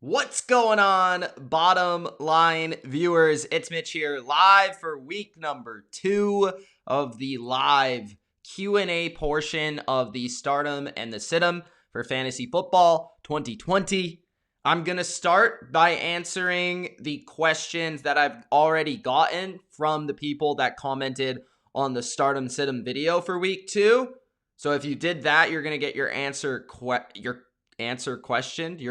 What's going on, bottom line viewers? It's Mitch here, live for week number 2 of the live Q&A portion of the Stardom and the Situm for Fantasy Football 2020. I'm going to start by answering the questions that I've already gotten from the people that commented on the Stardom Situm video for week 2. So if you did that, you're going to get your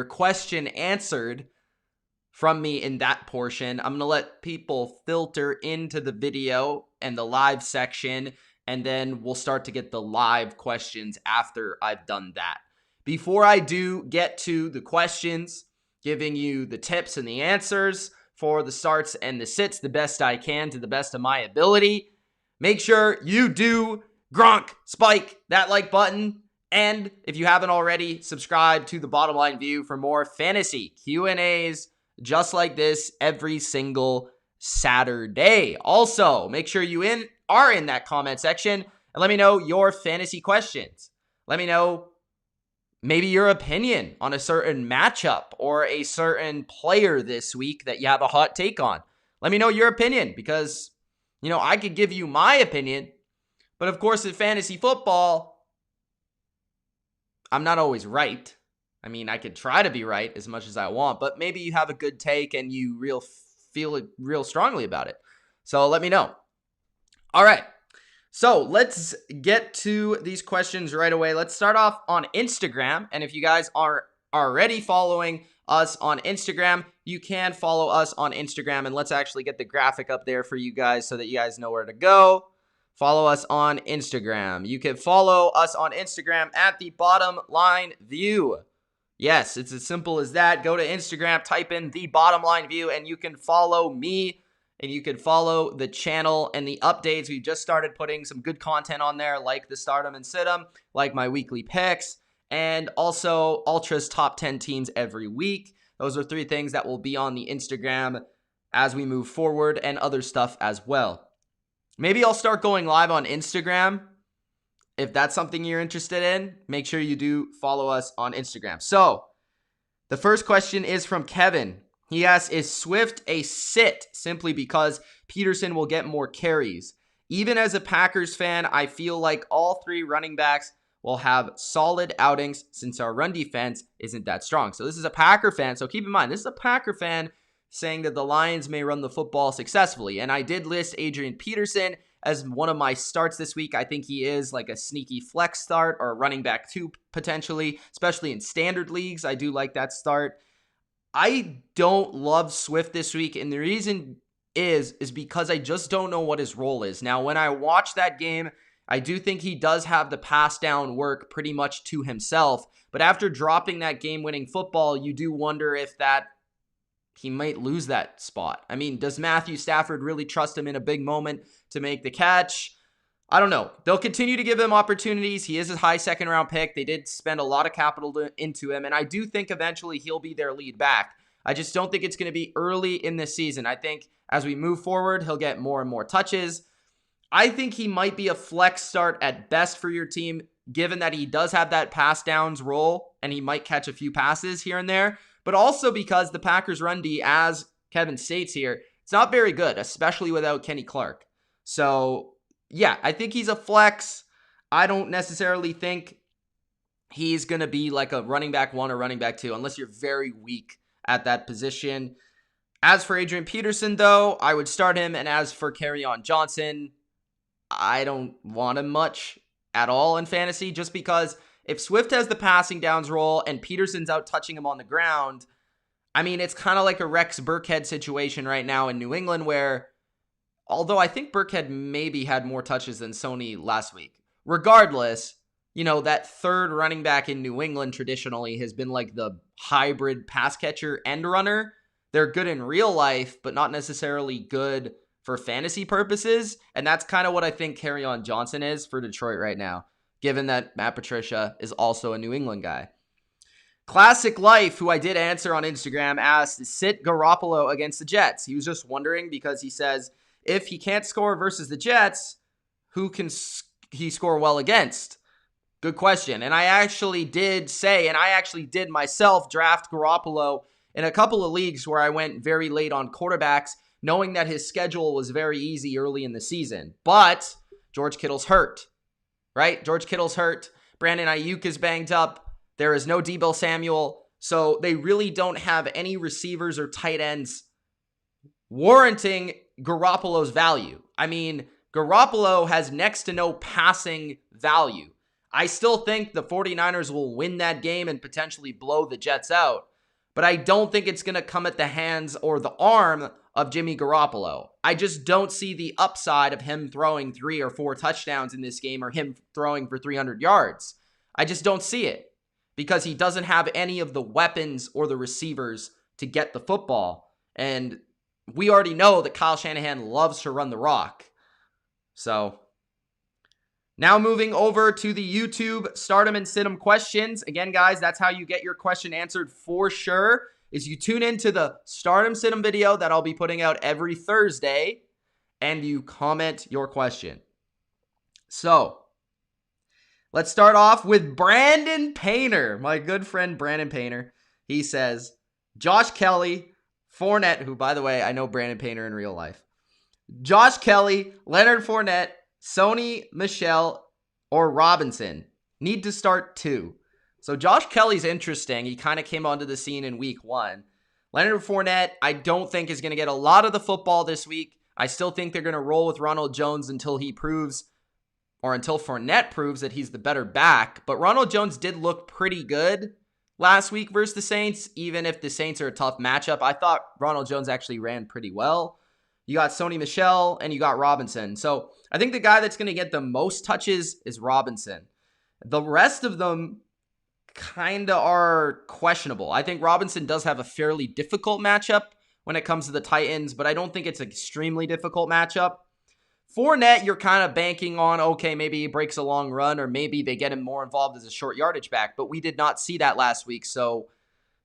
question answered from me in that portion. I'm going to let people filter into the video and the live section, and then we'll start to get the live questions after I've done that. Before I do get to the questions, giving you the tips and the answers for the starts and the sits the best I can to the best of my ability, make sure you do Gronk spike that like button. And if you haven't already, subscribe to the Bottom Line View for more fantasy Q&As just like this every single Saturday. Also, make sure you are in that comment section and let me know your fantasy questions. Let me know maybe your opinion on a certain matchup or a certain player this week that you have a hot take on. Let me know your opinion because, I could give you my opinion, but of course in fantasy football, I'm not always right. I mean, I could try to be right as much as I want, but maybe you have a good take and you feel it real strongly about it. So let me know. All right. So let's get to these questions right away. Let's start off on Instagram. And if you guys are already following us on Instagram, you can follow us on Instagram. And let's actually get the graphic up there for you guys so that you guys know where to go. Follow us on Instagram. You can follow us on Instagram at TheBottomLineView. Yes, it's as simple as that. Go to Instagram, type in TheBottomLineView, and you can follow me, and you can follow the channel and the updates. We just started putting some good content on there, like the Stardom and Situm, like my weekly picks, and also Ultra's top 10 teams every week. Those are 3 things that will be on the Instagram as we move forward, and other stuff as well. Maybe I'll start going live on Instagram. If that's something you're interested in, make sure you do follow us on Instagram. So, the first question is from Kevin. He asks, is Swift a sit simply because Peterson will get more carries? Even as a Packers fan, I feel like all 3 running backs will have solid outings since our run defense isn't that strong. So this is a Packer fan. So keep in mind, this is a Packer fan saying that the Lions may run the football successfully. And I did list Adrian Peterson as one of my starts this week. I think he is like a sneaky flex start or a running back 2 potentially, especially in standard leagues. I do like that start. I don't love Swift this week, and the reason is because I just don't know what his role is. Now, when I watch that game, I do think he does have the pass down work pretty much to himself. But after dropping that game-winning football, you do wonder if he might lose that spot. I mean, does Matthew Stafford really trust him in a big moment to make the catch? I don't know. They'll continue to give him opportunities. He is a high second-round pick. They did spend a lot of capital into him, and I do think eventually he'll be their lead back. I just don't think it's going to be early in this season. I think as we move forward, he'll get more and more touches. I think he might be a flex start at best for your team, given that he does have that pass downs role, and he might catch a few passes here and there. But also because the Packers run D, as Kevin states here, it's not very good, especially without Kenny Clark. So, yeah, I think he's a flex. I don't necessarily think he's going to be like a running back 1 or running back 2, unless you're very weak at that position. As for Adrian Peterson, though, I would start him. And as for Kerryon Johnson, I don't want him much at all in fantasy, just because if Swift has the passing downs role and Peterson's out touching him on the ground, I mean, it's kind of like a Rex Burkhead situation right now in New England where, although I think Burkhead maybe had more touches than Sony last week. Regardless, that third running back in New England traditionally has been like the hybrid pass catcher and runner. They're good in real life, but not necessarily good for fantasy purposes. And that's kind of what I think Kerryon Johnson is for Detroit right now, given that Matt Patricia is also a New England guy. Classic Life, who I did answer on Instagram, asked, sit Garoppolo against the Jets. He was just wondering because he says, if he can't score versus the Jets, who can he score well against? Good question. And I actually did myself draft Garoppolo in a couple of leagues where I went very late on quarterbacks, knowing that his schedule was very easy early in the season. But George Kittle's hurt, right? George Kittle's hurt. Brandon Ayuk is banged up. There is no Deebo Samuel. So they really don't have any receivers or tight ends warranting Garoppolo's value. I mean, Garoppolo has next to no passing value. I still think the 49ers will win that game and potentially blow the Jets out, but I don't think it's going to come at the hands or the arm of Jimmy Garoppolo. I just don't see the upside of him throwing 3 or 4 touchdowns in this game or him throwing for 300 yards. I just don't see it because he doesn't have any of the weapons or the receivers to get the football. And we already know that Kyle Shanahan loves to run the rock. So now moving over to the YouTube Stardom and Sid'em questions. Again, guys, that's how you get your question answered for sure, is you tune into the Stardom Sid'em video that I'll be putting out every Thursday, and you comment your question. So let's start off with Brandon Painter, my good friend Brandon Painter. He says, Josh Kelly, Fournette, who, by the way, I know Brandon Painter in real life. Josh Kelly, Leonard Fournette, Sony Michel, or Robinson. Need to start 2. So Josh Kelly's interesting. He kind of came onto the scene in week 1. Leonard Fournette, I don't think is going to get a lot of the football this week. I still think they're going to roll with Ronald Jones until he proves, or until Fournette proves that he's the better back. But Ronald Jones did look pretty good last week versus the Saints, even if the Saints are a tough matchup. I thought Ronald Jones actually ran pretty well. You got Sony Michel and you got Robinson. So I think the guy that's going to get the most touches is Robinson. The rest of them kind of are questionable. I think Robinson does have a fairly difficult matchup when it comes to the Titans, but I don't think it's an extremely difficult matchup. Fournette, you're kind of banking on, okay, maybe he breaks a long run or maybe they get him more involved as a short yardage back, but we did not see that last week, so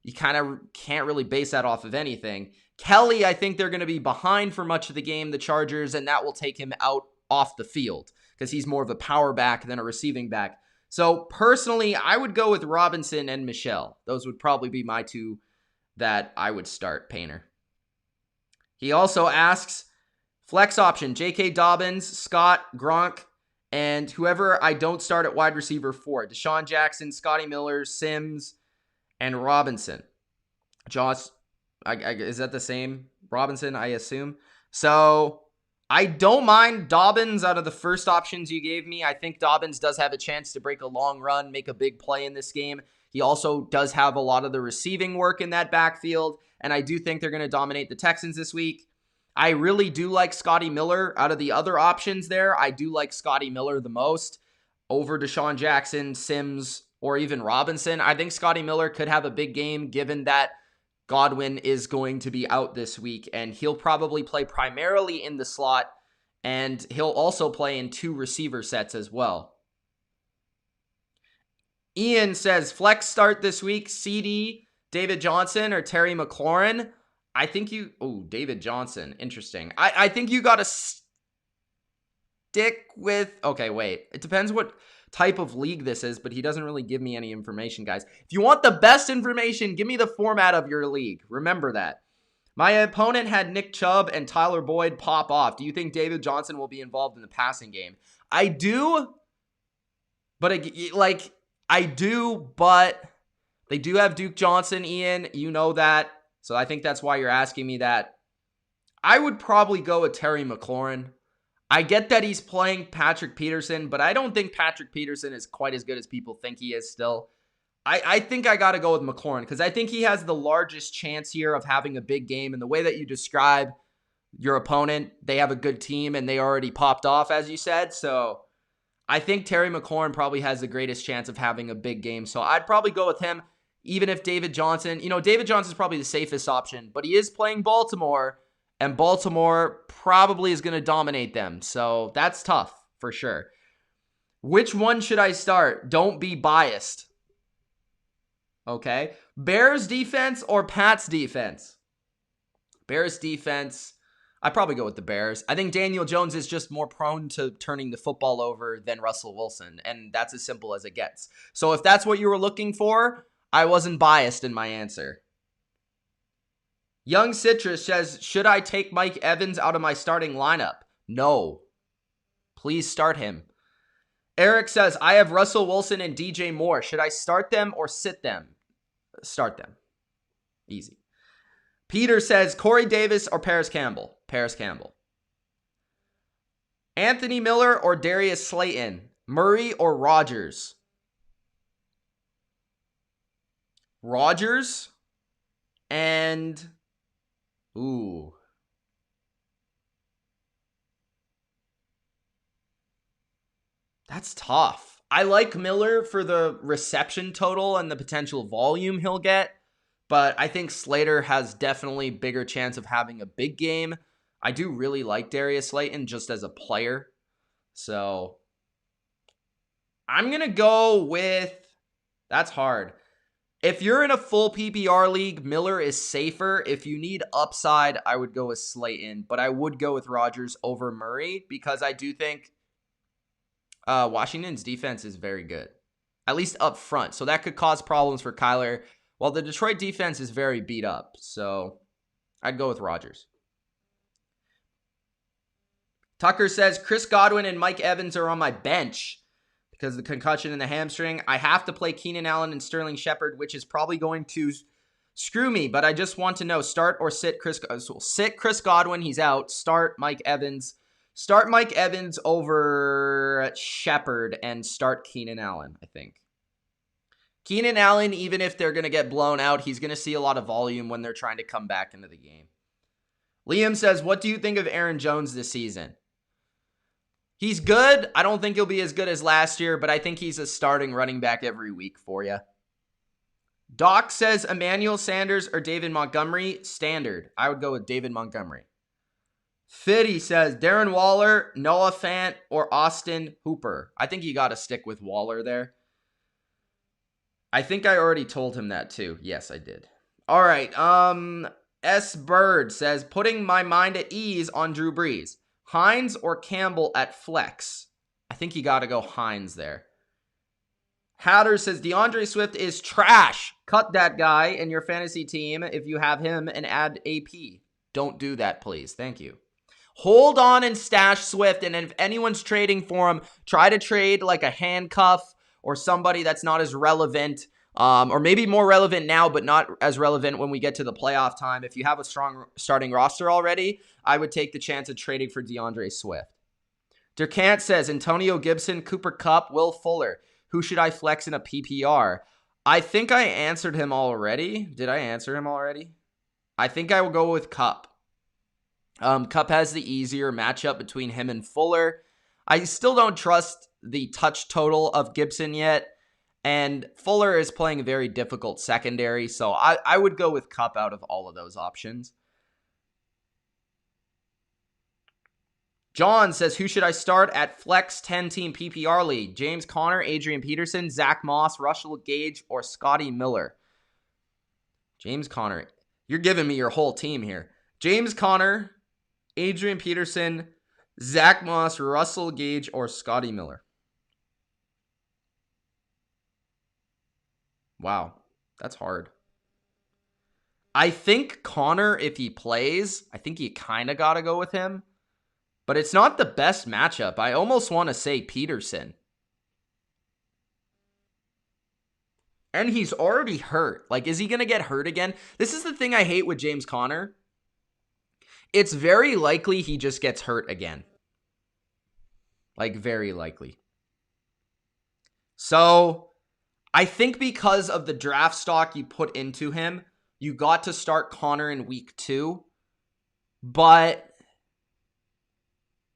you kind of can't really base that off of anything. Kelly, I think they're going to be behind for much of the game, the Chargers, and that will take him out off the field because he's more of a power back than a receiving back. So personally, I would go with Robinson and Michel. Those would probably be my 2 that I would start, Painter. He also asks, flex option, J.K. Dobbins, Scott, Gronk, and whoever I don't start at wide receiver 4. Deshaun Jackson, Scotty Miller, Sims, and Robinson. Josh, is that the same? Robinson, I assume. So I don't mind Dobbins out of the first options you gave me. I think Dobbins does have a chance to break a long run, make a big play in this game. He also does have a lot of the receiving work in that backfield, and I do think they're going to dominate the Texans this week. I really do like Scotty Miller. Out of the other options there, I do like Scotty Miller the most over Deshaun Jackson, Sims, or even Robinson. I think Scotty Miller could have a big game given that Godwin is going to be out this week, and he'll probably play primarily in the slot, and he'll also play in 2 receiver sets as well. Ian says, flex start this week, CD, David Johnson, or Terry McLaurin. I think you... Oh, David Johnson. Interesting. I think you got to stick with... Okay, wait. It depends what type of league this is, but he doesn't really give me any information, guys. If you want the best information, give me the format of your league. Remember that. My opponent had Nick Chubb and Tyler Boyd pop off. Do you think David Johnson will be involved in the passing game? I do, but but they do have Duke Johnson, Ian. You know that. So I think that's why you're asking me that. I would probably go with Terry McLaurin. I get that he's playing Patrick Peterson, but I don't think Patrick Peterson is quite as good as people think he is still. I think I got to go with McLaurin because I think he has the largest chance here of having a big game. And the way that you describe your opponent, they have a good team and they already popped off, as you said. So I think Terry McLaurin probably has the greatest chance of having a big game. So I'd probably go with him, even if David Johnson, David Johnson's probably the safest option, but he is playing Baltimore. And Baltimore probably is going to dominate them. So that's tough for sure. Which one should I start? Don't be biased. Okay. Bears defense or Pats defense? Bears defense. I probably go with the Bears. I think Daniel Jones is just more prone to turning the football over than Russell Wilson. And that's as simple as it gets. So if that's what you were looking for, I wasn't biased in my answer. Young Citrus says, should I take Mike Evans out of my starting lineup? No. Please start him. Eric says, I have Russell Wilson and DJ Moore. Should I start them or sit them? Start them. Easy. Peter says, Corey Davis or Paris Campbell? Paris Campbell. Anthony Miller or Darius Slayton? Murray or Rodgers? Rodgers and... Ooh. That's tough. I like Miller for the reception total and the potential volume he'll get, but I think Slater has definitely bigger chance of having a big game. I do really like Darius Slayton just as a player. So I'm going to go with... That's hard. If you're in a full PPR league, Miller is safer. If you need upside, I would go with Slayton, but I would go with Rodgers over Murray because I do think Washington's defense is very good, at least up front. So that could cause problems for Kyler, while the Detroit defense is very beat up. So I'd go with Rodgers. Tucker says, Chris Godwin and Mike Evans are on my bench because of the concussion and the hamstring. I have to play Keenan Allen and Sterling Shepard, which is probably going to screw me, but I just want to know, start or sit Chris Godwin. He's out. Start Mike Evans. Start Mike Evans over Shepard and start Keenan Allen, I think. Keenan Allen, even if they're going to get blown out, he's going to see a lot of volume when they're trying to come back into the game. Liam says, what do you think of Aaron Jones this season? He's good. I don't think he'll be as good as last year, but I think he's a starting running back every week for you. Doc says Emmanuel Sanders or David Montgomery. Standard. I would go with David Montgomery. Fitty says Darren Waller, Noah Fant, or Austin Hooper. I think you got to stick with Waller there. I think I already told him that too. Yes, I did. All right. S. Bird says, putting my mind at ease on Drew Brees. Hines or Campbell at flex? I think you got to go Hines there. Hatter says, DeAndre Swift is trash. Cut that guy in your fantasy team if you have him and add AP. Don't do that, please. Thank you. Hold on and stash Swift, and if anyone's trading for him, try to trade like a handcuff or somebody that's not as relevant, or maybe more relevant now, but not as relevant when we get to the playoff time. If you have a strong starting roster already, I would take the chance of trading for DeAndre Swift. Durkant says, Antonio Gibson, Cooper Kupp, Will Fuller. Who should I flex in a PPR? I think I answered him already. Did I answer him already? I think I will go with Kupp. Kupp has the easier matchup between him and Fuller. I still don't trust the touch total of Gibson yet. And Fuller is playing a very difficult secondary, so I would go with Kupp out of all of those options. John says, who should I start at Flex 10-team PPR League? James Conner, Adrian Peterson, Zach Moss, Russell Gage, or Scotty Miller? James Conner. You're giving me your whole team here. James Conner, Adrian Peterson, Zach Moss, Russell Gage, or Scotty Miller? Wow, that's hard. I think Connor, if he plays, I think you kind of got to go with him. But it's not the best matchup. I almost want to say Peterson. And he's already hurt. Like, is he going to get hurt again? This is the thing I hate with James Conner. It's very likely he just gets hurt again. Like, very likely. So, I think because of the draft stock you put into him, you got to start Connor in week 2. But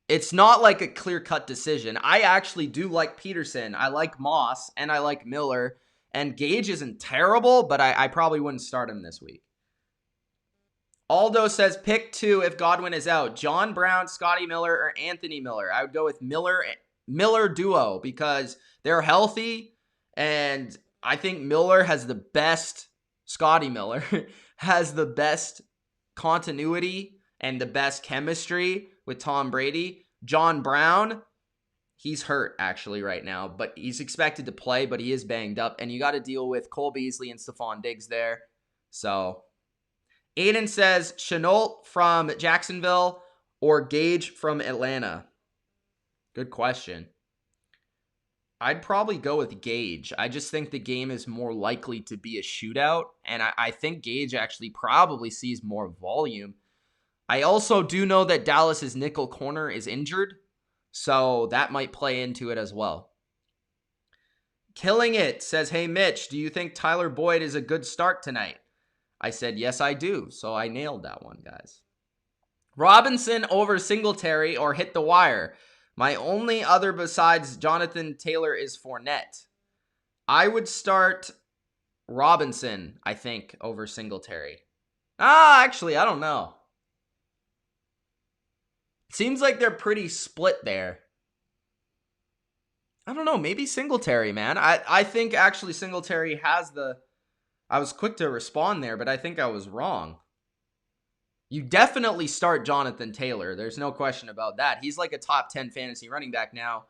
it's not like a clear-cut decision. I actually do like Peterson. I like Moss, and I like Miller. And Gage isn't terrible, but I probably wouldn't start him this week. Aldo says, pick 2 if Godwin is out. John Brown, Scotty Miller, or Anthony Miller. I would go with Miller duo because they're healthy, and I think Miller has the best, Scotty Miller, has the best continuity and the best chemistry with Tom Brady. John Brown, he's hurt actually right now, but he's expected to play, but he is banged up. And you got to deal with Cole Beasley and Stephon Diggs there. So Aiden says Chenault from Jacksonville or Gage from Atlanta. Good question. I'd probably go with Gage. I just think the game is more likely to be a shootout, and I think Gage actually probably sees more volume. I also do know that Dallas's nickel corner is injured, so that might play into it as well. Killing It says, hey, Mitch, do you think Tyler Boyd is a good start tonight? I said, yes, I do, so I nailed that one, guys. Robinson over Singletary or hit the wire. My only other besides Jonathan Taylor is Fournette. I would start Robinson, I think, over Singletary. Actually, I don't know. Seems like they're pretty split there. I don't know. Maybe Singletary, man. I think actually Singletary has the... I was quick to respond there, but I think I was wrong. You definitely start Jonathan Taylor. There's no question about that. He's like a top 10 fantasy running back now.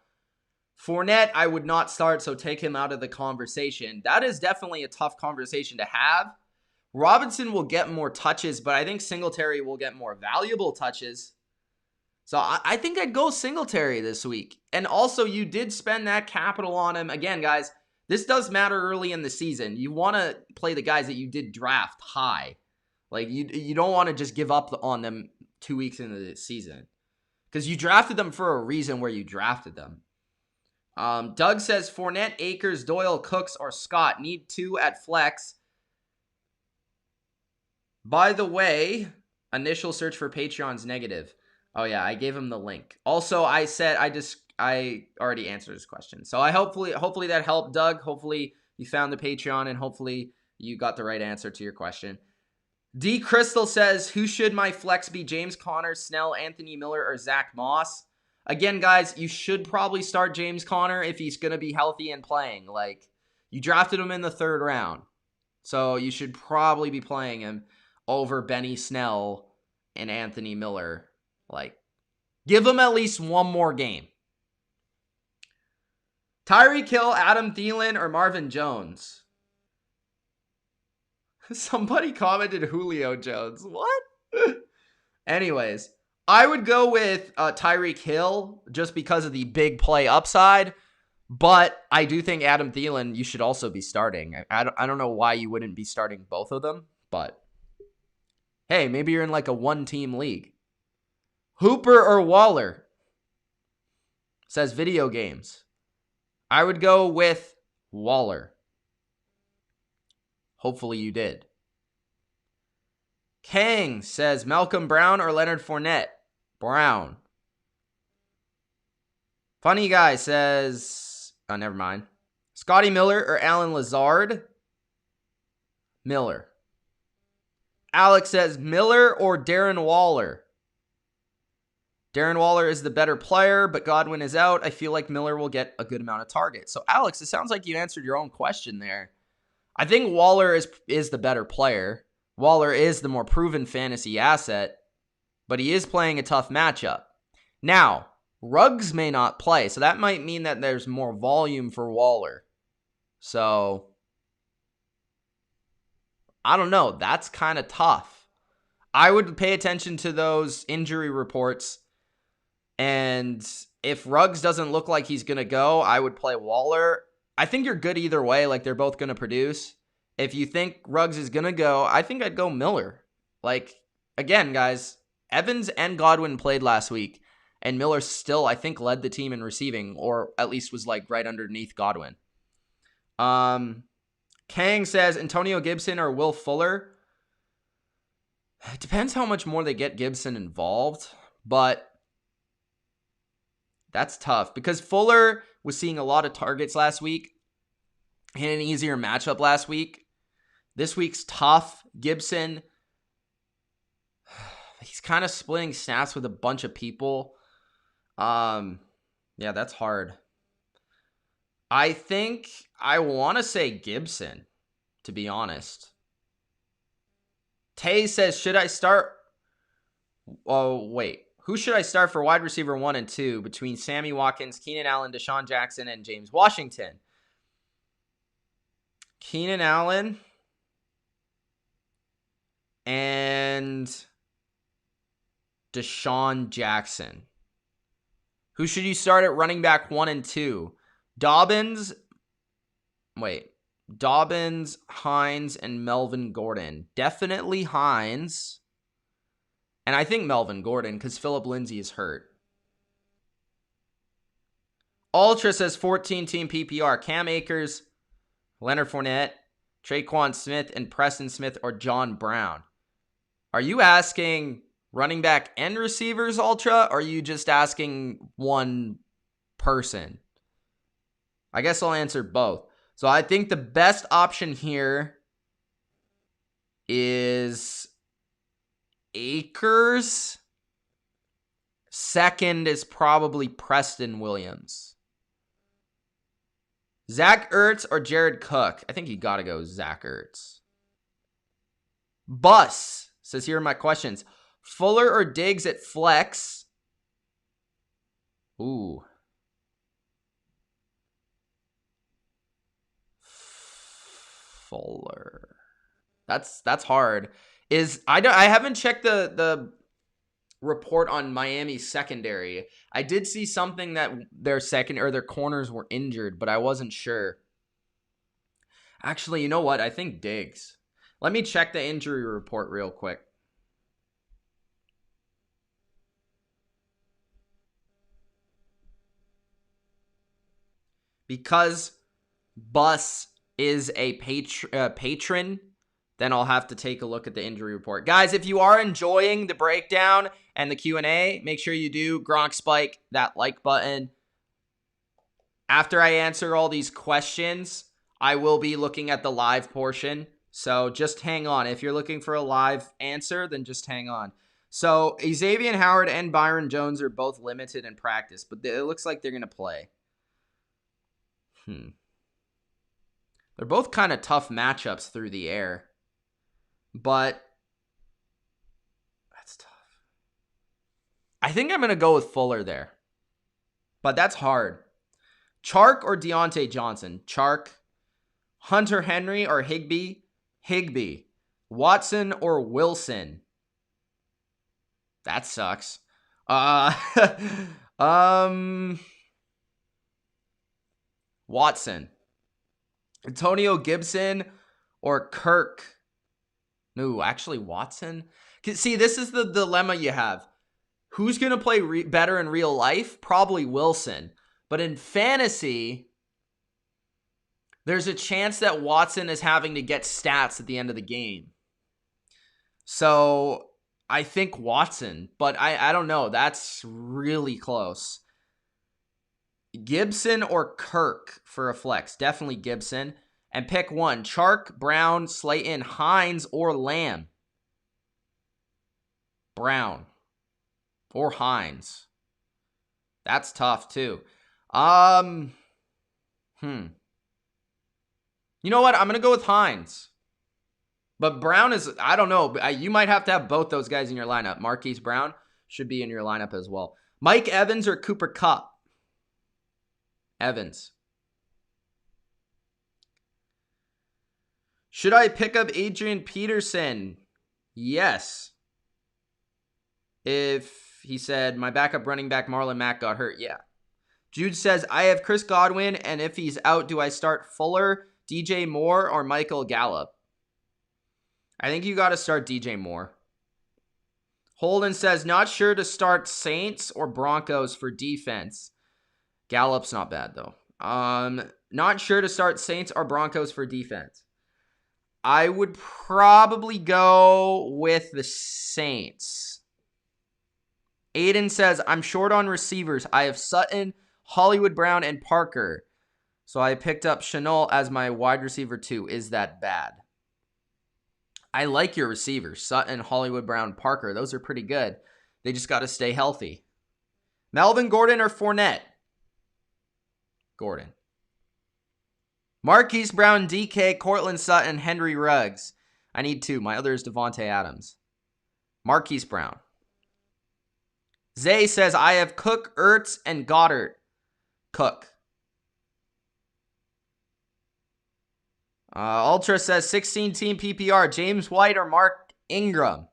Fournette, I would not start, so take him out of the conversation. That is definitely a tough conversation to have. Robinson will get more touches, but I think Singletary will get more valuable touches. So I think I'd go Singletary this week. And also, you did spend that capital on him. Again, guys, this does matter early in the season. You want to play the guys that you did draft high. Like, you don't want to just give up on them 2 weeks into the season. Because you drafted them for a reason where you drafted them. Doug says, Fournette, Akers, Doyle, Cooks, or Scott. Need 2 at flex. By the way, initial search for Patreon's negative. Oh, yeah, I gave him the link. Also, I said I already answered his question. So hopefully that helped, Doug. Hopefully you found the Patreon, and hopefully you got the right answer to your question. D. Crystal says, who should my flex be? James Conner, Snell, Anthony Miller, or Zach Moss? Again, guys, you should probably start James Conner if he's going to be healthy and playing. Like, you drafted him in the 3rd round. So you should probably be playing him over Benny Snell and Anthony Miller. Like, give him at least one more game. Tyreek Hill, Adam Thielen, or Marvin Jones? Somebody commented Julio Jones. What? Anyways, I would go with Tyreek Hill just because of the big play upside. But I do think Adam Thielen you should also be starting. I don't know why you wouldn't be starting both of them. But hey, maybe you're in like a 1-team league. Hooper or Waller? Says video games. I would go with Waller. Hopefully you did. Kang says Malcolm Brown or Leonard Fournette? Brown. Funny Guy says... Oh, never mind. Scotty Miller or Alan Lazard? Miller. Alex says Miller or Darren Waller? Darren Waller is the better player, but Godwin is out. I feel like Miller will get a good amount of targets. So, Alex, it sounds like you answered your own question there. I think Waller is the better player. Waller is the more proven fantasy asset, but he is playing a tough matchup. Now, Ruggs may not play, so that might mean that there's more volume for Waller. So, I don't know. That's kind of tough. I would pay attention to those injury reports, and if Ruggs doesn't look like he's going to go, I would play Waller. I think you're good either way. Like, they're both going to produce. If you think Ruggs is going to go, I think I'd go Miller. Like, again, guys, Evans and Godwin played last week, and Miller still, I think, led the team in receiving, or at least was like right underneath Godwin. Kang says Antonio Gibson or Will Fuller. It depends how much more they get Gibson involved, but that's tough because Fuller was seeing a lot of targets last week. He had an easier matchup last week. This week's tough. Gibson, he's kind of splitting snaps with a bunch of people. Yeah, that's hard. I think I want to say Gibson, to be honest. Tay says, should I start? Oh, wait. Who should I start for wide receiver 1 and 2 between Sammy Watkins, Keenan Allen, Deshaun Jackson, and James Washington? Keenan Allen and and Deshaun Jackson. Who should you start at running back 1 and 2? Dobbins, Hines, and Melvin Gordon. Definitely Hines. And I think Melvin Gordon because Phillip Lindsay is hurt. Ultra says 14-team PPR. Cam Akers, Leonard Fournette, Traquan Smith, and Preston Smith or John Brown. Are you asking running back and receivers, Ultra? Or are you just asking one person? I guess I'll answer both. So I think the best option here is Akers. Second is probably Preston Williams. Zach Ertz or Jared Cook? I think you got to go Zach Ertz. Bus says, here are my questions. Fuller or Diggs at flex? Ooh. Fuller. That's hard. I haven't checked the report on Miami's secondary. I did see something that their corners were injured, but I wasn't sure. Actually, you know what? I think Diggs. Let me check the injury report real quick. Because Bus is a patron, then I'll have to take a look at the injury report. Guys, if you are enjoying the breakdown and the Q&A, make sure you do Gronk Spike that like button. After I answer all these questions, I will be looking at the live portion. So just hang on. If you're looking for a live answer, then just hang on. So Xavier Howard and Byron Jones are both limited in practice, but it looks like they're going to play. They're both kind of tough matchups through the air. But that's tough. I think I'm going to go with Fuller there. But that's hard. Chark or Deontay Johnson? Chark. Hunter Henry or Higbee? Higbee. Watson or Wilson? That sucks. Watson. Antonio Gibson or Kirk? No, actually Watson. See, this is the dilemma you have. Who's going to play better in real life? Probably Wilson. But in fantasy, there's a chance that Watson is having to get stats at the end of the game. So I think Watson, but I don't know. That's really close. Gibson or Kirk for a flex? Definitely Gibson. And pick one. Chark, Brown, Slayton, Hines, or Lamb. Brown. Or Hines. That's tough too. You know what? I'm going to go with Hines. But Brown is, I don't know. You might have to have both those guys in your lineup. Marquise Brown should be in your lineup as well. Mike Evans or Cooper Kupp? Evans. Should I pick up Adrian Peterson? Yes. If he said, my backup running back Marlon Mack got hurt. Yeah. Jude says, I have Chris Godwin, and if he's out, do I start Fuller, DJ Moore, or Michael Gallup? I think you got to start DJ Moore. Holden says, not sure to start Saints or Broncos for defense. Gallup's not bad, though. Not sure to start Saints or Broncos for defense. I would probably go with the Saints. Aiden says, I'm short on receivers. I have Sutton, Hollywood Brown, and Parker. So I picked up Shenault as my wide receiver 2. Is that bad? I like your receivers. Sutton, Hollywood Brown, Parker. Those are pretty good. They just got to stay healthy. Melvin Gordon or Fournette? Gordon. Marquise Brown, DK, Cortland Sutton, Henry Ruggs. I need 2. My other is Devontae Adams. Marquise Brown. Zay says, I have Cook, Ertz, and Goddard. Cook. Ultra says 16-team PPR. James White or Mark Ingram?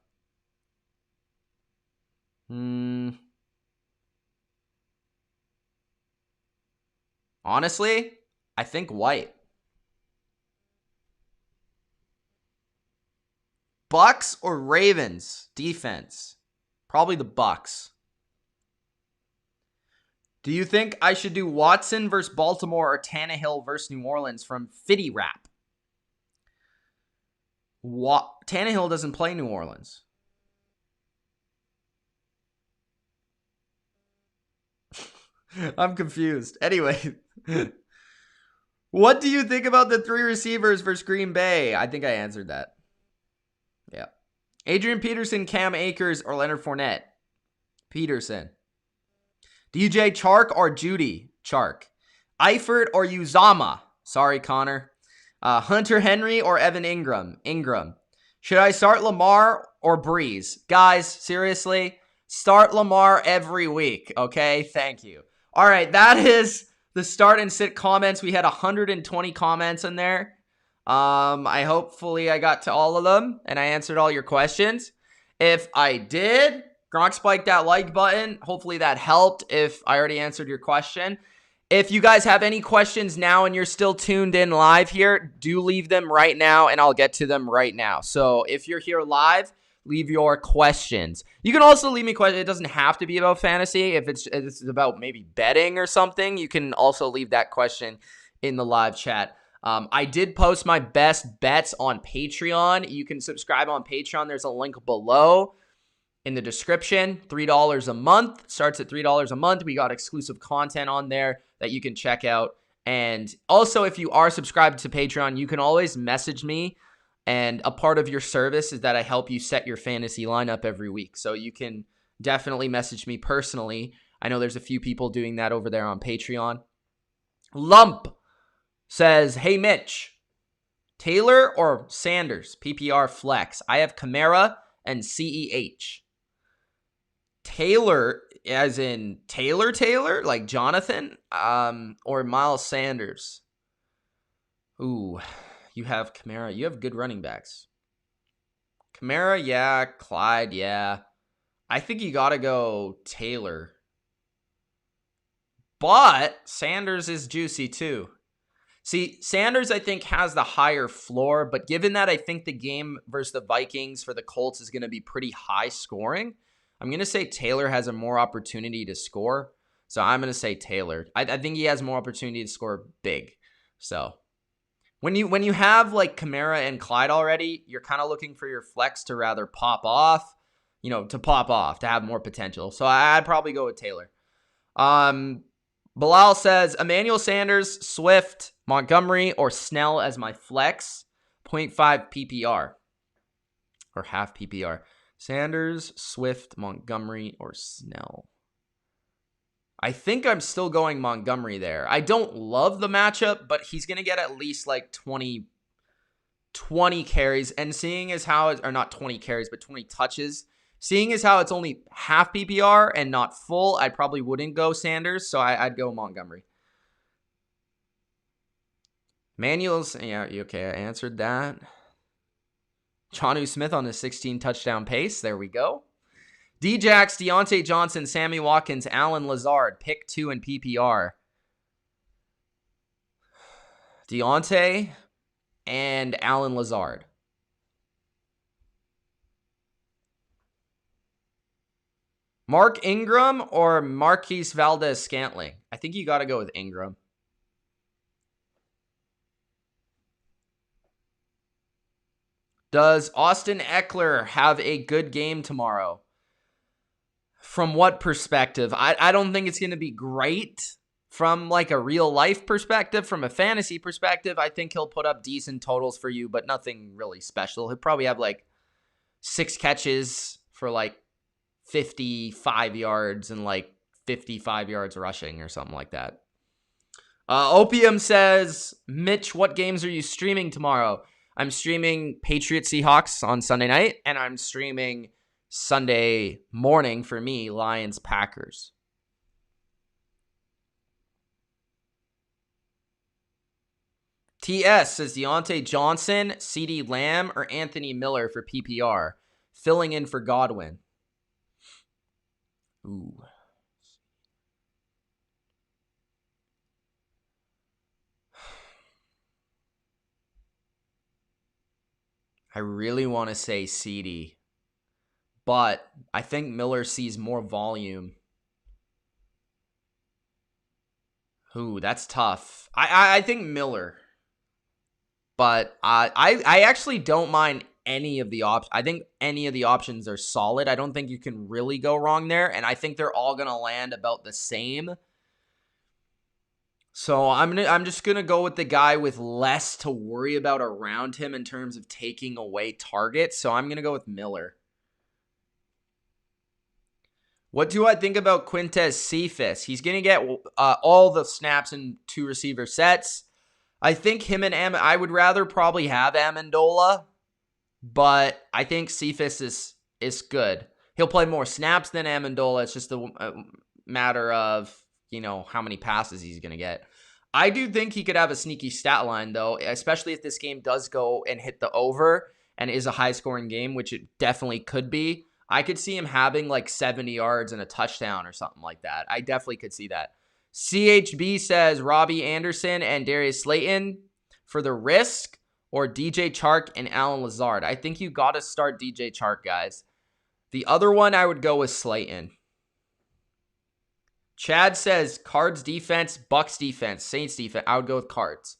Honestly, I think White. Bucks or Ravens defense? Probably the Bucks. Do you think I should do Watson versus Baltimore or Tannehill versus New Orleans from Fitty Rap? Tannehill doesn't play New Orleans. I'm confused. Anyway, what do you think about the 3 receivers versus Green Bay? I think I answered that. Yeah. Adrian Peterson, Cam Akers, or Leonard Fournette? Peterson. DJ Chark or Judy Chark? Eifert or Uzama? Sorry, Connor. Hunter Henry or Evan Ingram? Ingram. Should I start Lamar or Breeze? Guys, seriously, start Lamar every week, okay? Thank you. All right, that is the start and sit comments. We had 120 comments in there. Hopefully I got to all of them and I answered all your questions. If I did, Gronk spiked that like button. Hopefully that helped if I already answered your question. If you guys have any questions now and you're still tuned in live here, do leave them right now and I'll get to them right now. So if you're here live, leave your questions. You can also leave me questions. It doesn't have to be about fantasy. If it's about maybe betting or something, you can also leave that question in the live chat. I did post my best bets on Patreon. You can subscribe on Patreon. There's a link below in the description. $3 a month. Starts at $3 a month. We got exclusive content on there that you can check out. And also, if you are subscribed to Patreon, you can always message me. And a part of your service is that I help you set your fantasy lineup every week. So you can definitely message me personally. I know there's a few people doing that over there on Patreon. Lump says, hey, Mitch, Taylor or Sanders? PPR flex. I have Kamara and CEH. Taylor, as in Taylor, like Jonathan, or Miles Sanders? Ooh, you have Kamara. You have good running backs. Kamara, yeah. Clyde, yeah. I think you got to go Taylor. But Sanders is juicy too. See, Sanders, I think, has the higher floor, but given that I think the game versus the Vikings for the Colts is going to be pretty high scoring, I'm going to say Taylor has a more opportunity to score. So I'm going to say Taylor. I think he has more opportunity to score big. So when you have like Kamara and Clyde already, you're kind of looking for your flex to rather pop off, to have more potential. So I'd probably go with Taylor. Bilal says, Emmanuel Sanders, Swift, Montgomery, or Snell as my flex. 0.5 PPR. Or half PPR. Sanders, Swift, Montgomery, or Snell. I think I'm still going Montgomery there. I don't love the matchup, but he's going to get at least like 20 carries. And seeing as how, or not 20 carries, but 20 touches. Seeing as how it's only half PPR and not full, I probably wouldn't go Sanders, so I'd go Montgomery. Manuel's, yeah, okay, I answered that. Jonnu Smith on the 16 touchdown pace. There we go. Djax, Deontay Johnson, Sammy Watkins, Alan Lazard. Pick 2 in PPR. Deontay and Alan Lazard. Mark Ingram or Marquise Valdez-Scantling? I think you got to go with Ingram. Does Austin Eckler have a good game tomorrow? From what perspective? I don't think it's going to be great from like a real life perspective. From a fantasy perspective, I think he'll put up decent totals for you, but nothing really special. He'll probably have like 6 catches for like 55 yards and like 55 yards rushing or something like that. Opium says, Mitch, what games are you streaming tomorrow? I'm streaming Patriots Seahawks on Sunday night, and I'm streaming Sunday morning for me, Lions Packers. TS says Deontay Johnson, CeeDee Lamb, or Anthony Miller for PPR, filling in for Godwin. Ooh. I really want to say CD, but I think Miller sees more volume. Ooh, that's tough. I think Miller, but I actually don't mind any of the options. I think any of the options are solid. I don't think you can really go wrong there, and I think they're all gonna land about the same. So I'm just gonna go with the guy with less to worry about around him in terms of taking away targets. So I'm gonna go with Miller. What do I think about Quintez Cephas? He's going to get all the snaps in 2 receiver sets. I think him and I would rather probably have Amendola, but I think Cephas is good. He'll play more snaps than Amendola. It's just a matter of, how many passes he's going to get. I do think he could have a sneaky stat line, though, especially if this game does go and hit the over and is a high-scoring game, which it definitely could be. I could see him having like 70 yards and a touchdown or something like that. I definitely could see that. CHB says Robbie Anderson and Darius Slayton for the risk, or DJ Chark and Alan Lazard. I think you got to start DJ Chark, guys. The other one I would go with Slayton. Chad says Cards defense, Bucks defense, Saints defense. I would go with Cards.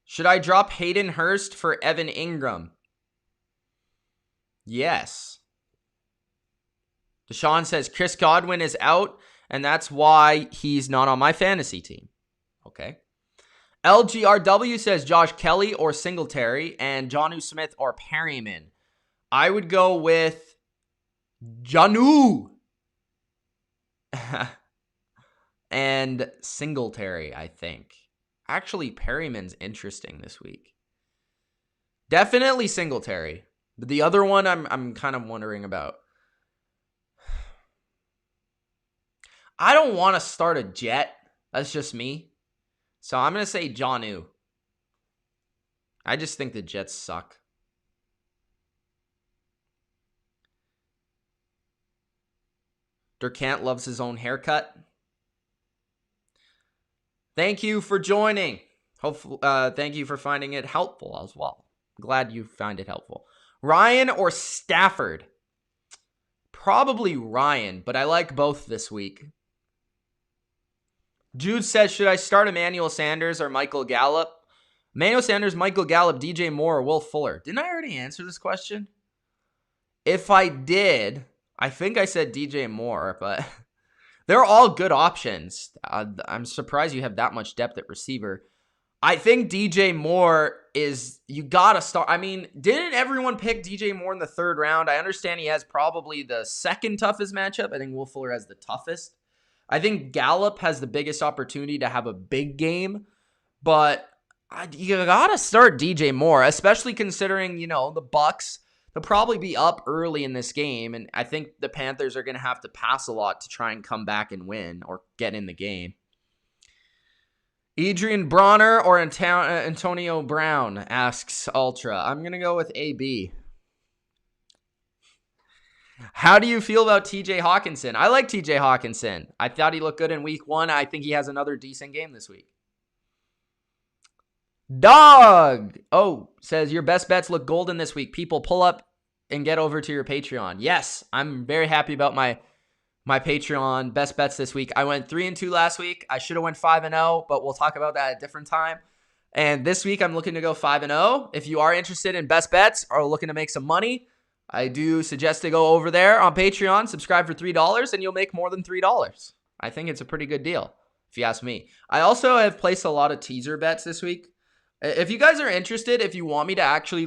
Should I drop Hayden Hurst for Evan Ingram? Yes. Deshaun says Chris Godwin is out, and that's why he's not on my fantasy team. Okay. LGRW says Josh Kelly or Singletary, and Jonnu Smith or Perryman. I would go with Jonnu and Singletary, I think. Actually, Perryman's interesting this week. Definitely Singletary. But the other one I'm kind of wondering about. I don't want to start a Jet. That's just me. So I'm going to say Jonnu. I just think the Jets suck. Durkant loves his own haircut. Thank you for joining. Hopefully, thank you for finding it helpful as well. Glad you find it helpful. Ryan or Stafford? Probably Ryan, but I like both this week. Jude says, should I start Emmanuel Sanders or Michael Gallup? Emmanuel Sanders, Michael Gallup, DJ Moore, or Will Fuller. Didn't I already answer this question? If I did, I think I said DJ Moore, but they're all good options. I'm surprised you have that much depth at receiver. I think DJ Moore is, you got to start. I mean, didn't everyone pick DJ Moore in the 3rd round? I understand he has probably the 2nd toughest matchup. I think Will Fuller has the toughest. I think Gallup has the biggest opportunity to have a big game, but you got to start DJ Moore, especially considering, the Bucks. They'll probably be up early in this game, and I think the Panthers are going to have to pass a lot to try and come back and win or get in the game. Adrian Bronner or Antonio Brown, asks Ultra. I'm going to go with AB. How do you feel about TJ Hawkinson? I like TJ Hawkinson. I thought he looked good in week 1. I think he has another decent game this week. Dog says your best bets look golden this week. People, pull up and get over to your Patreon. Yes, I'm very happy about my Patreon best bets this week. I went 3-2 last week. I should have went 5-0, but we'll talk about that at a different time. And this week I'm looking to go 5-0. If you are interested in best bets or looking to make some money, I do suggest to go over there on Patreon, subscribe for $3, and you'll make more than $3. I think it's a pretty good deal, if you ask me. I also have placed a lot of teaser bets this week. If you guys are interested, if you want me to actually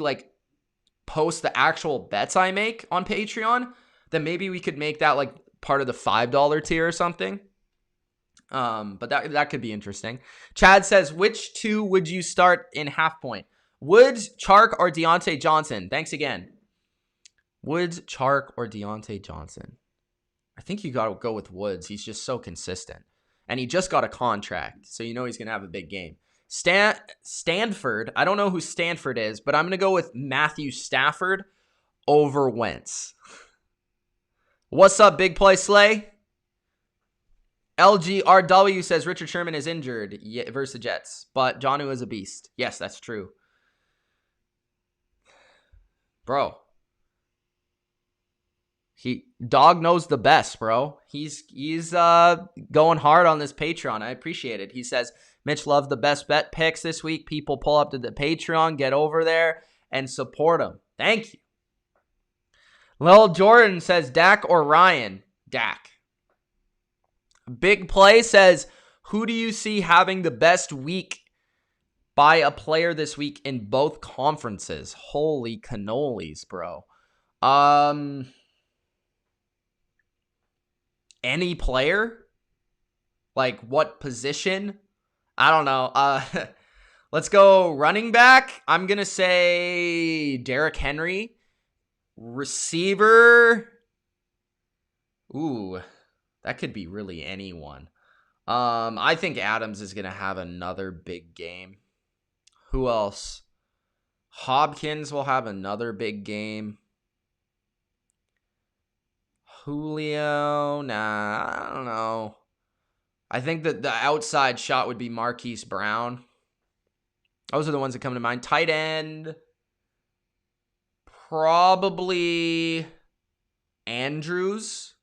post the actual bets I make on Patreon, then maybe we could make that part of the $5 tier or something. But that could be interesting. Chad says, which 2 would you start in half point? Woods, Chark, or Deontay Johnson? Thanks again. Woods, Chark, or Deontay Johnson? I think you got to go with Woods. He's just so consistent. And he just got a contract, so he's going to have a big game. Stanford. I don't know who Stanford is, but I'm going to go with Matthew Stafford over Wentz. What's up, Big Play Slay? LGRW says Richard Sherman is injured versus the Jets, but Jonnu is a beast. Yes, that's true. Bro. Dog knows the best, bro. He's going hard on this Patreon. I appreciate it. He says, Mitch loved the best bet picks this week. People pull up to the Patreon, get over there, and support him. Thank you. Lil Jordan says Dak or Ryan? Dak. Big Play says, who do you see having the best week by a player this week in both conferences? Holy cannolis, bro. Any player? Like what position? I don't know. Let's go running back. I'm going to say Derrick Henry. Receiver. Ooh, that could be really anyone. I think Adams is going to have another big game. Who else? Hopkins will have another big game. Julio, nah, I don't know. I think that the outside shot would be Marquise Brown. Those are the ones that come to mind. Tight end, probably Andrews.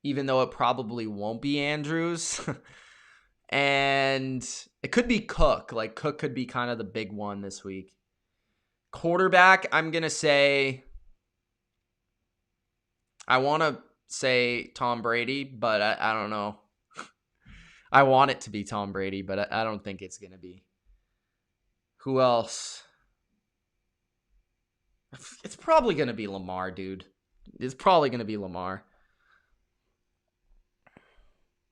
Even though it probably won't be Andrews. And it could be Cook. Like, Cook could be kind of the big one this week. Quarterback, I'm going to say... I want to say Tom Brady, but I don't know. I want it to be Tom Brady, but I don't think it's going to be. Who else? It's probably going to be Lamar, dude. It's probably going to be Lamar.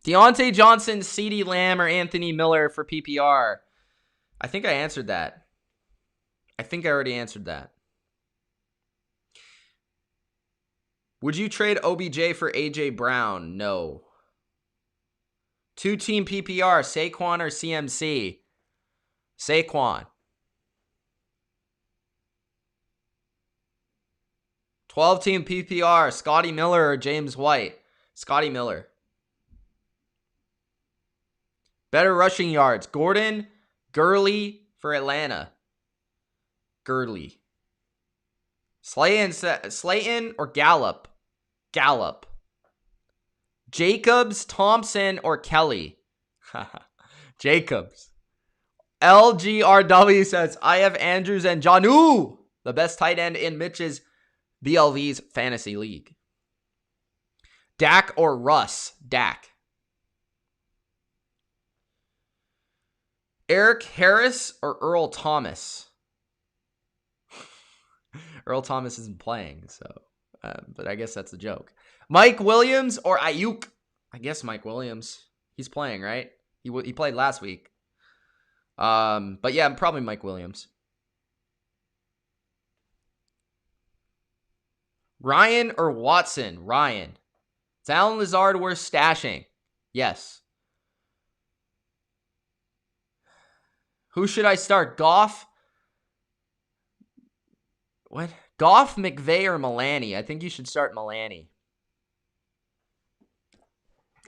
Deontay Johnson, CeeDee Lamb, or Anthony Miller for PPR. I think I answered that. I think I already answered that. Would you trade OBJ for AJ Brown? No. 2-team PPR, Saquon or CMC? Saquon. 12-team PPR, Scotty Miller or James White? Scotty Miller. Better rushing yards, Gordon, Gurley for Atlanta. Gurley. Slayton or Gallup? Gallup. Jacobs, Thompson, or Kelly? Jacobs. LGRW says, I have Andrews and Jonnu, the best tight end in Mitch's BLV's fantasy league. Dak or Russ? Dak. Eric Harris or Earl Thomas? Earl Thomas isn't playing, so, but I guess that's a joke. Mike Williams or Ayuk? I guess Mike Williams. He's playing, right? He played last week. But yeah, probably Mike Williams. Ryan or Watson? Ryan. Is Allen Lazard worth stashing? Yes. Who should I start? Goff? What? Goff, McVay, or Milani? I think you should start Milani.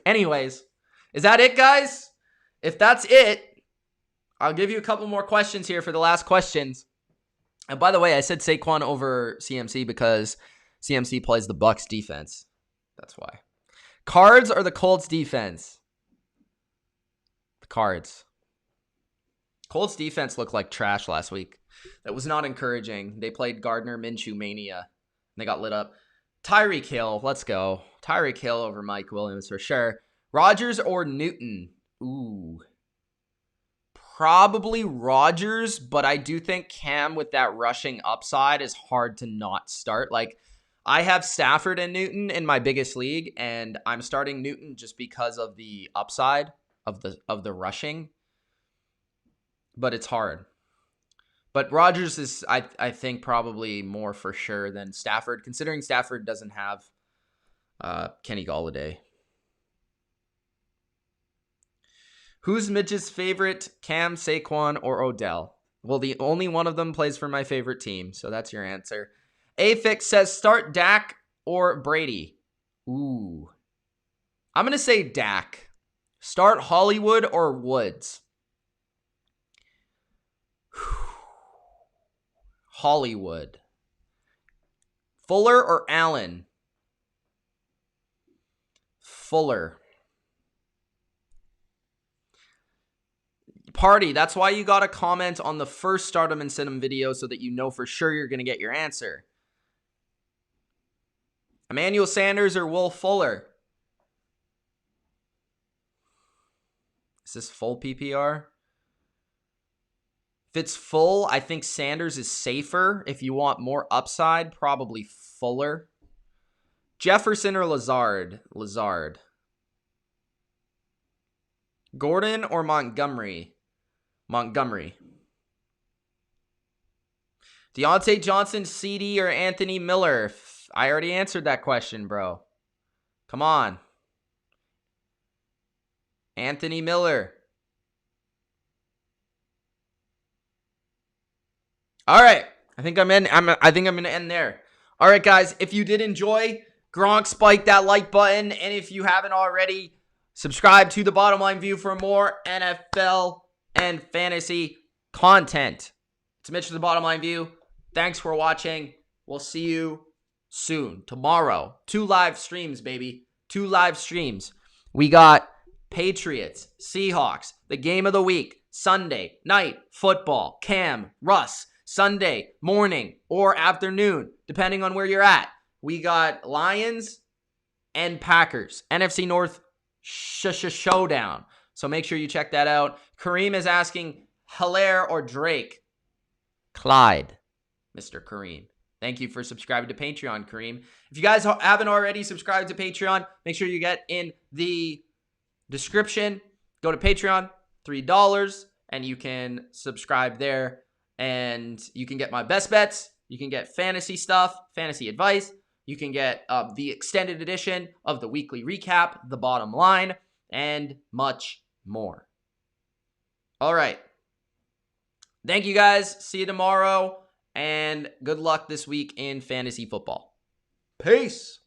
Anyways, is that it, guys? If that's it, I'll give you a couple more questions here for the last questions. And by the way, I said Saquon over CMC because CMC plays the Bucs defense. That's why. Cards or the Colts defense? The Cards. Colts defense looked like trash last week. That was not encouraging. They played Gardner Minshew Mania. And they got lit up. Tyreek Hill. Let's go. Tyreek Hill over Mike Williams for sure. Rodgers or Newton? Ooh. Probably Rodgers, but I do think Cam with that rushing upside is hard to not start. Like, I have Stafford and Newton in my biggest league, and I'm starting Newton just because of the upside of the rushing. But it's hard. But Rodgers is, I think, probably more for sure than Stafford, considering Stafford doesn't have Kenny Golladay. Who's Mitch's favorite, Cam, Saquon, or Odell? Well, the only one of them plays for my favorite team, so that's your answer. Afix says start Dak or Brady. Ooh. I'm going to say Dak. Start Hollywood or Woods? Hollywood. Fuller or Allen? Fuller. Party, that's why you got to comment on the first Start 'em and Sit 'em video so that you know for sure you're going to get your answer. Emmanuel Sanders or Will Fuller? Is this full PPR? If it's full, I think Sanders is safer. If you want more upside, probably Fuller. Jefferson or Lazard? Lazard. Gordon or Montgomery? Montgomery. Deontay Johnson, CD, or Anthony Miller? I already answered that question, bro. Come on. Anthony Miller. All right. I think I'm going to end there. All right, guys. If you did enjoy, Gronk, spike that like button. And if you haven't already, subscribe to The Bottom Line View for more NFL and fantasy content. It's Mitch with The Bottom Line View. Thanks for watching. We'll see you soon. Tomorrow. 2 live streams, baby. 2 live streams. We got Patriots, Seahawks, the game of the week, Sunday night football, Cam, Russ, Sunday morning or afternoon, depending on where you're at. We got Lions and Packers, NFC North showdown. So make sure you check that out. Kareem is asking, Hilaire or Drake? Clyde, Mr. Kareem. Thank you for subscribing to Patreon, Kareem. If you guys haven't already subscribed to Patreon, make sure you get in the description. Go to Patreon, $3, and you can subscribe there. And you can get my best bets. You can get fantasy stuff, fantasy advice. You can get the extended edition of the weekly recap, The Bottom Line, and much more. All right. Thank you, guys. See you tomorrow. And good luck this week in fantasy football. Peace.